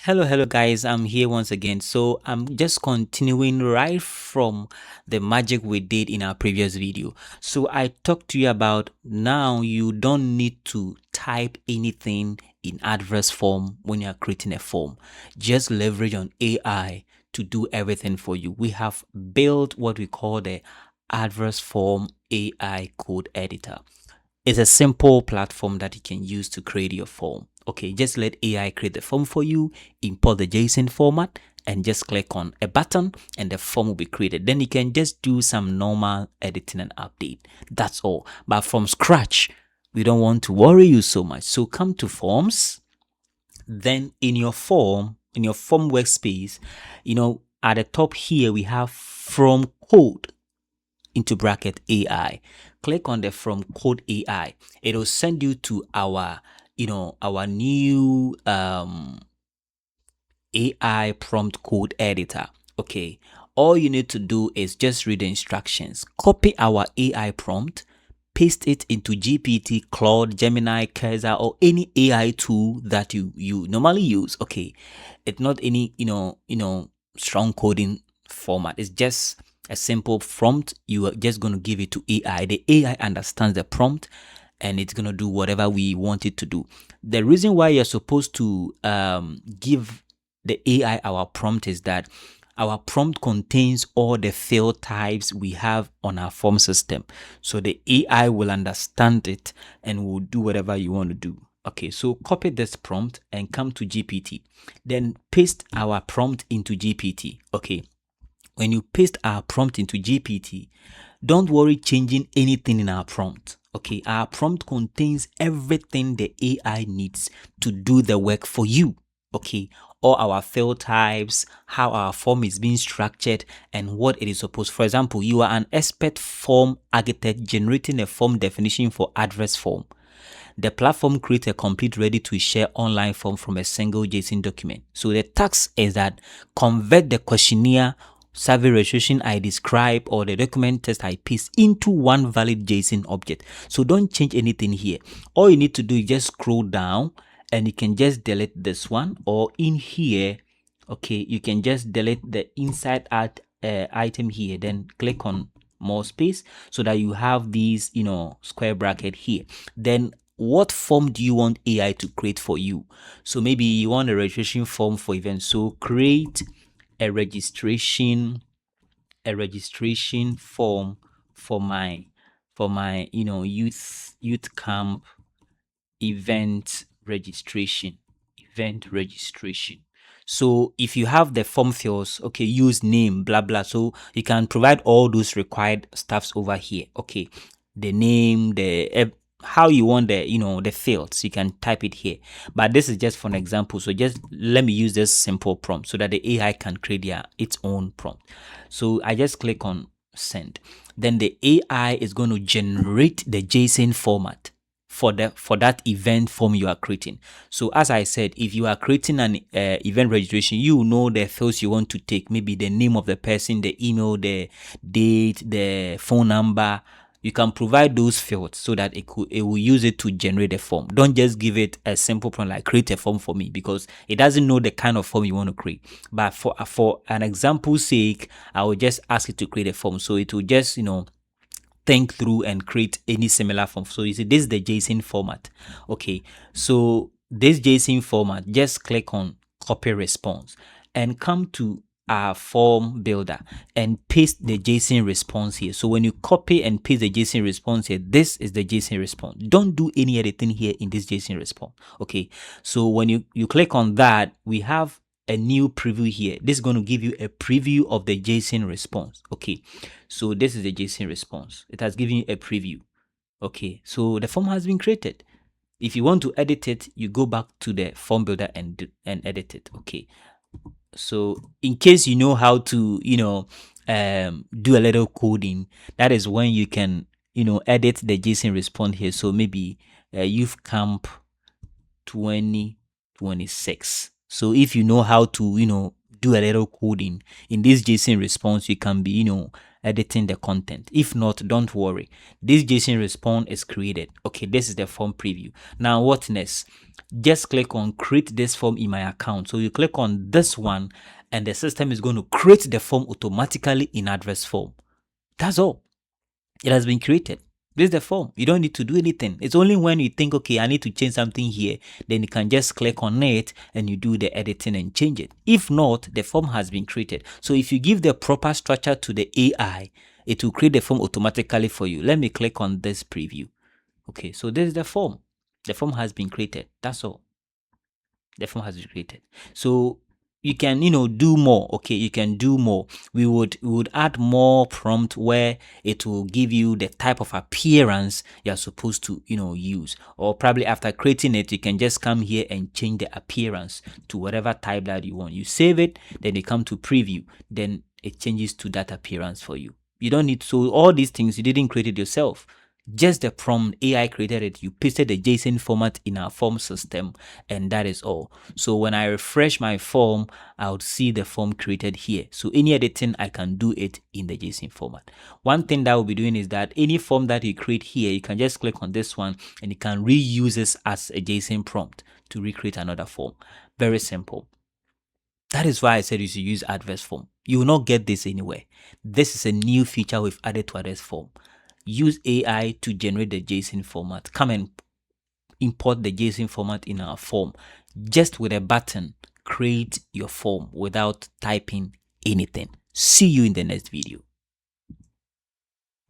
Hello guys, I'm here once again. So I'm just continuing right from the magic we did in our previous video. So I talked to you about now you don't need to type anything in adverse form when you're creating a form. Just leverage on AI to do everything for you. We have built what we call the adverse form AI code editor. It's a simple platform that you can use to create your form. Okay, just let AI create the form for you, import the JSON format, and just click on a button and the form will be created. Then you can just do some normal editing and update. That's all. But from scratch, we don't want to worry you so much. So come to forms. Then in your form workspace, at the top here, we have from code into bracket AI. Click on the from code AI. It'll send you to our new AI prompt code editor. Okay, all you need to do is just read the instructions, copy our AI prompt, paste it into GPT, Claude, Gemini, Cursor, or any AI tool that you normally use. Okay, it's not any strong coding format. It's just a simple prompt. You are just going to give it to AI. The AI understands the prompt and it's going to do whatever we want it to do. The reason why you're supposed to give the AI our prompt is that our prompt contains all the field types we have on our form system. So the AI will understand it and will do whatever you want to do. Okay, so copy this prompt and come to GPT. Then paste our prompt into GPT. Okay, when you paste our prompt into GPT, don't worry changing anything in our prompt. Okay, our prompt contains everything the AI needs to do the work for you. Okay, all our field types, how our form is being structured, and what it is supposed. For example, you are an expert form architect generating a form definition for adverse form. The platform creates a complete ready-to-share online form from a single JSON document. So the task is that convert the questionnaire, survey registration I describe, or the document test I paste into one valid JSON object. So don't change anything here. All you need to do is just scroll down and you can just delete this one, or in here, okay, you can just delete the inside item here, then click on more space so that you have these square bracket here. Then what form do you want AI to create for you? So maybe you want a registration form for events, so create a registration form for my youth camp event registration. So if you have the form fields, okay, use name, blah blah, so you can provide all those required stuffs over here. Okay, the name, the how you want the fields, you can type it here, but this is just for an example. So just let me use this simple prompt so that the AI can create its own prompt. So I just click on send. Then the AI is going to generate the JSON format for that event form you are creating. So as I said, if you are creating an event registration, you know the fields you want to take, maybe the name of the person, the email, the date, the phone number. You can provide those fields so that it will use it to generate a form. Don't just give it a simple prompt like create a form for me, because it doesn't know the kind of form you want to create. But for an example's sake, I will just ask it to create a form. So it will just think through and create any similar form. So you see, this is the JSON format. Okay, so this JSON format, just click on copy response and come to our form builder and paste the JSON response here. So when you copy and paste the JSON response here, this is the JSON response. Don't do any editing here in this JSON response. Okay, so when you click on that, we have a new preview here. This is going to give you a preview of the JSON response. Okay, so this is the JSON response. It has given you a preview. Okay, so the form has been created. If you want to edit it, you go back to the form builder and edit it. Okay, so in case you know how to do a little coding, that is when you can edit the JSON response here. So maybe youth camp 2026. So if you know how to do a little coding in this JSON response, you can be editing the content. If not, don't worry. This JSON response is created. Okay, this is the form preview. Now what next? Just click on create this form in my account. So you click on this one and the system is going to create the form automatically in adverse form. That's all. It has been created. This is the form. You don't need to do anything. It's only when you think, okay, I need to change something here, then you can just click on it and you do the editing and change it. If not, the form has been created. So if you give the proper structure to the AI, it will create the form automatically for you. Let me click on this preview. Okay, so this is the form. The form has been created. That's all. The form has been created. So you can, do more. Okay, you can do more. We would add more prompt where it will give you the type of appearance you're supposed to, use. Or probably after creating it, you can just come here and change the appearance to whatever type that you want. You save it, then you come to preview, then it changes to that appearance for you. You don't need, so all these things, you didn't create it yourself. Just the prompt, AI created it, you pasted the JSON format in our form system, and that is all. So when I refresh my form, I would see the form created here. So any editing, I can do it in the JSON format. One thing that we'll be doing is that any form that you create here, you can just click on this one and you can reuse this as a JSON prompt to recreate another form. Very simple. That is why I said you should use adverse form. You will not get this anywhere. This is a new feature we've added to adverse form. Use AI to generate the JSON format. Come and import the JSON format in our form. Just with a button, create your form without typing anything. See you in the next video.